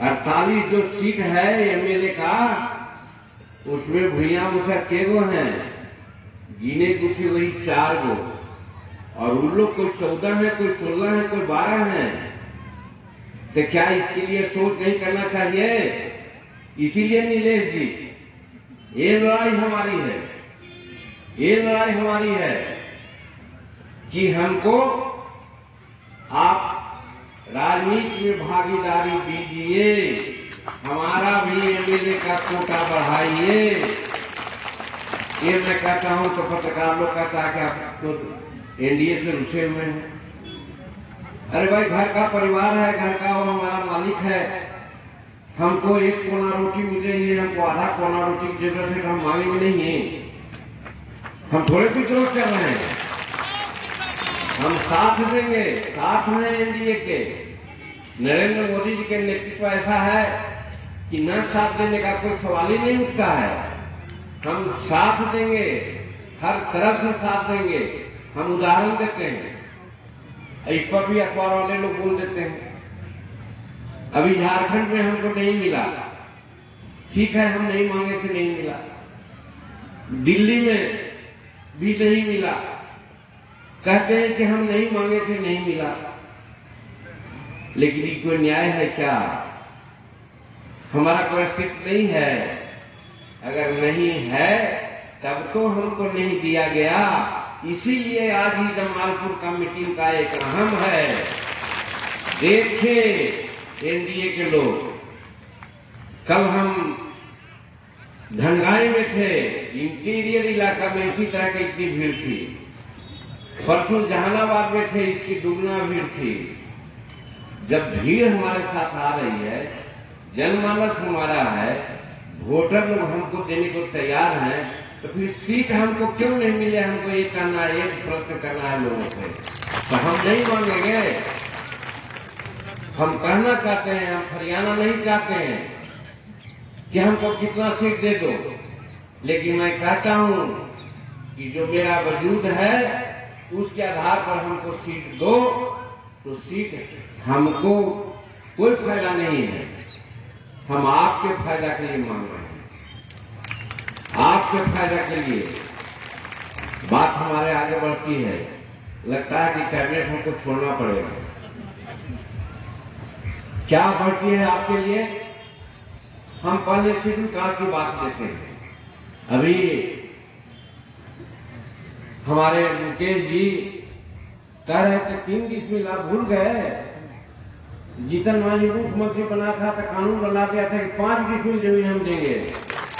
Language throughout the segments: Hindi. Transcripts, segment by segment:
48 जो सीट है एमएलए का, उसमें भूया मुसर के गो हैं, गिने कुछ वही 4 गो, और उन लोग कोई 14 है, कोई 16 है, कोई 12 है। तो क्या इसके लिए सोच नहीं करना चाहिए? इसीलिए नीलेश जी, ये लड़ाई हमारी है, ये लड़ाई हमारी है कि हमको आप राजनीति में भागीदारी दीजिए, हमारा भी एमएलए का कोटा बढ़ाइए। ये मैं कहता हूं तो पत्रकार लोग कहता है कि आप तो एनडीए से रुसे हुए हैं। अरे भाई, घर का परिवार है, घर का वो हमारा मालिक है। हमको 1 कोना रोटी मिले, ये हमको आधा कोना रोटी की जरूरत है, तो हम मांगेंगे नहीं है। हम थोड़े विद्रोह कर रहे हैं, हम साथ देंगे, साथ में एनडीए के। नरेंद्र मोदी जी के नेतृत्व ऐसा है कि न साथ देने का कोई सवाल ही नहीं उठता है। हम साथ देंगे, हर तरफ से साथ देंगे। हम उदाहरण देते हैं, इस पर भी अखबार वाले लोग बोल देते हैं। अभी झारखंड में हमको नहीं मिला, ठीक है, हम नहीं मांगे थे, नहीं मिला। दिल्ली में भी नहीं मिला, कहते हैं कि हम नहीं मांगे थे, नहीं मिला। लेकिन ये कोई न्याय है क्या? हमारा कोई अस्तित्व नहीं है। अगर नहीं है तब तो हमको नहीं दिया गया। इसीलिए आज ही जमालपुर का मीटिंग का एक अहम है। देखें एनडीए के लोग, कल हम धनगाई में थे, इंटीरियर इलाका में इसी तरह की इतनी भीड़ थी। परसों जहानाबाद में थे, इसकी दुगना भीड़ थी। जब भीड़ हमारे साथ आ रही है, जनमानस हमारा है, वोटर लोग हमको देने को तैयार हैं, तो फिर सीट हमको क्यों नहीं मिले? हमको ये करना है, एक प्रश्न करना है लोगों से। तो हम नहीं मांगेंगे। हम कहना चाहते हैं, हम हरियाणा नहीं चाहते हैं कि हमको कितना सीट दे दो, लेकिन मैं कहता हूं कि जो मेरा वजूद है उसके आधार पर हमको सीट दो। तो सीट हमको कोई फायदा नहीं है, हम आपके फायदा के लिए मांग रहे हैं, आपके फायदा के लिए। बात हमारे आगे बढ़ती है, लगता है कि कैबिनेट हमको छोड़ना पड़ेगा। क्या बढ़ती है आपके लिए? हम पहले शेड्यूल कास्ट की बात लेते हैं। अभी हमारे मुकेश जी कह रहे थे 3 डिसमिल, आप भूल गए। जीतन मांझी मुख्यमंत्री बना था तो कानून बना दिया था कि 5 डिसमिल जमीन हम देंगे।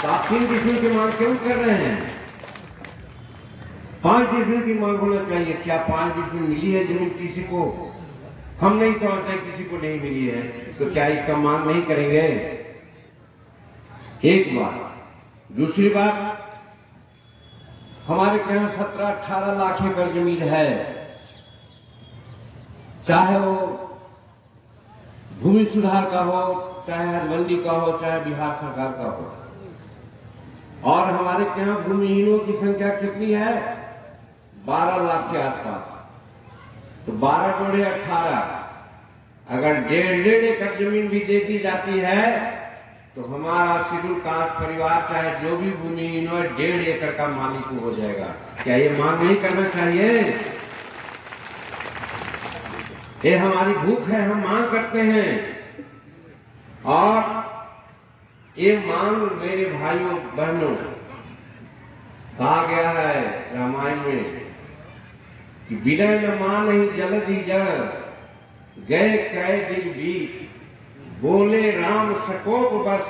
तो आप 3 डिसमिल की मांग क्यों कर रहे हैं? 5 डिसमिल की मांग होना चाहिए। क्या 5 डिसमिल मिली है जमीन किसी को? हम नहीं समझते किसी को नहीं मिली है, तो क्या इसका मांग नहीं करेंगे? एक बात। दूसरी बात, हमारे यहाँ 17-18 लाख एकड़ जमीन है, चाहे वो भूमि सुधार का हो, चाहे हरबंदी का हो, चाहे बिहार सरकार का हो। और हमारे यहाँ भूमिहीनों की संख्या कितनी है? 12 लाख के आसपास। तो 12 जोड़े 18, अगर 1.5 एकड़ जमीन भी दे दी जाती है तो हमारा शेड्यूल कास्ट परिवार चाहे जो भी भूमिहीन हो 1.5 एकड़ का मालिक हो जाएगा। क्या ये मांग नहीं करना चाहिए? ये हमारी भूख है, हम मांग करते हैं। और ये मांग मेरे भाइयों बहनों, कहा गया है रामायण में कि विनय न मान ही जल्दी जड़, गए कै दिन बीत, बोले राम सकोप बस,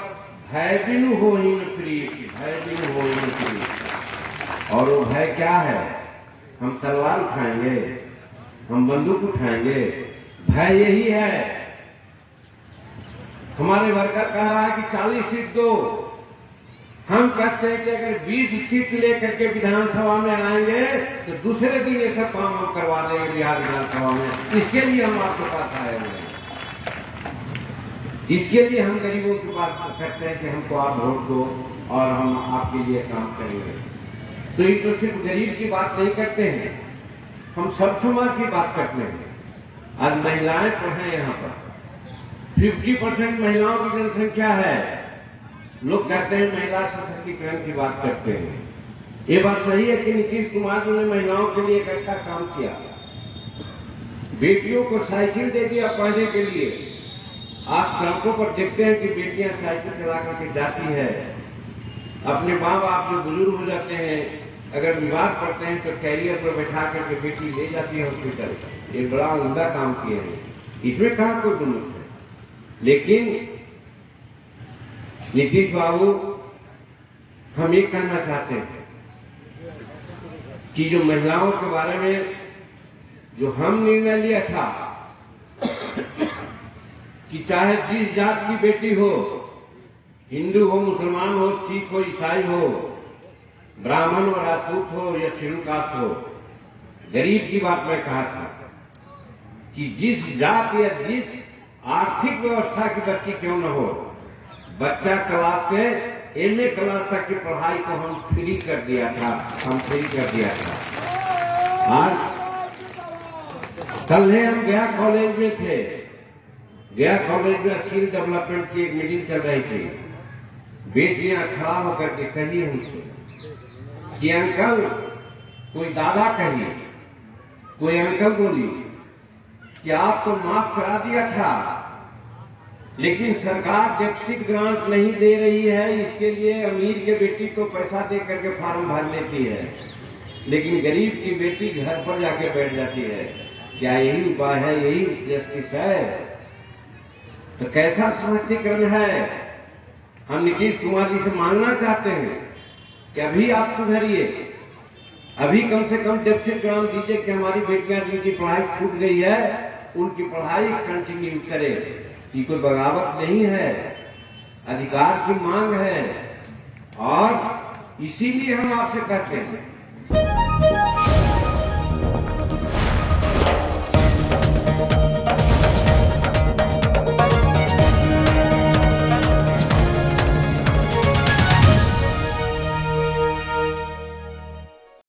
भय बिनु हो ही न प्रीत, भय बिनु हो ही न प्रीत। और वो भय क्या है? हम तलवार उठाएंगे, हम बंदूक उठाएंगे? भय यही है। हमारे वर्कर कह रहा है कि 40 सीट दो। हम कहते हैं कि अगर 20 सीट लेकर के विधानसभा में आएंगे तो दूसरे दिन ये सब काम हम करवा देंगे बिहार विधानसभा में। इसके लिए हम आपके पास आए हुए हैं, इसके लिए हम गरीबों की बात करते हैं कि हमको आप वोट दो और हम आपके लिए काम करेंगे। तो ये तो सिर्फ गरीब की बात नहीं करते हैं, हम सब समाज की बात करते हैं। आज महिलाएं तो हैं यहाँ पर, 50% महिलाओं की जनसंख्या है। लोग कहते हैं महिला सशक्तिकरण की बात करते हैं। ये बात सही है कि नीतीश कुमार जी ने महिलाओं के लिए एक अच्छा काम किया। बेटियों को साइकिल दे दिया पढ़ने के लिए। आज सड़कों पर देखते हैं कि बेटियां साइकिल चला करके जाती है। अपने माँ बाप जो बुजुर्ग हो जाते हैं, अगर बीमार पड़ते हैं तो कैरियर पर बैठा करके बेटी ले जाती है हॉस्पिटल। ये बड़ा उम्दा काम किए हैं, इसमें कहाँ कोई गुमत है। लेकिन नीतीश बाबू, हम ये कहना चाहते हैं कि जो महिलाओं के बारे में जो हम निर्णय लिया था कि चाहे जिस जात की बेटी हो, हिंदू हो, मुसलमान हो, सिख हो, ईसाई हो, ब्राह्मण हो, राजपूत हो या शेड्यूल कास्ट हो, गरीब की बात मैं कहा था कि जिस जात या जिस आर्थिक व्यवस्था की बच्ची क्यों न हो, बच्चा क्लास से एमए क्लास तक की पढ़ाई को हम फ्री कर दिया था। आज कल हम गया कॉलेज में थे। गया कॉलेज में स्किल डेवलपमेंट की एक मीटिंग चल रही थी। बेटियां खड़ा होकर के कही हमसे कि अंकल, कोई दादा कही, कोई अंकल बोली कि आप तो माफ करा दिया था, लेकिन सरकार डेफिसिट ग्रांट नहीं दे रही है। इसके लिए अमीर के बेटी तो पैसा दे करके फॉर्म भर लेती है, लेकिन गरीब की बेटी घर पर जाके बैठ जाती है। क्या यही उपाय है? यही जस्टिस है? तो कैसा सशक्तिकरण है? हम नीतीश कुमार जी से मांगना चाहते हैं कि अभी आप सुधरिए, अभी कम से कम डेफिसिट ग्रांट दीजिए कि हमारी बेटियां जिनकी पढ़ाई छूट गई है उनकी पढ़ाई कंटिन्यू करें। ये कोई बगावत नहीं है, अधिकार की मांग है। और इसीलिए हम आपसे कहते हैं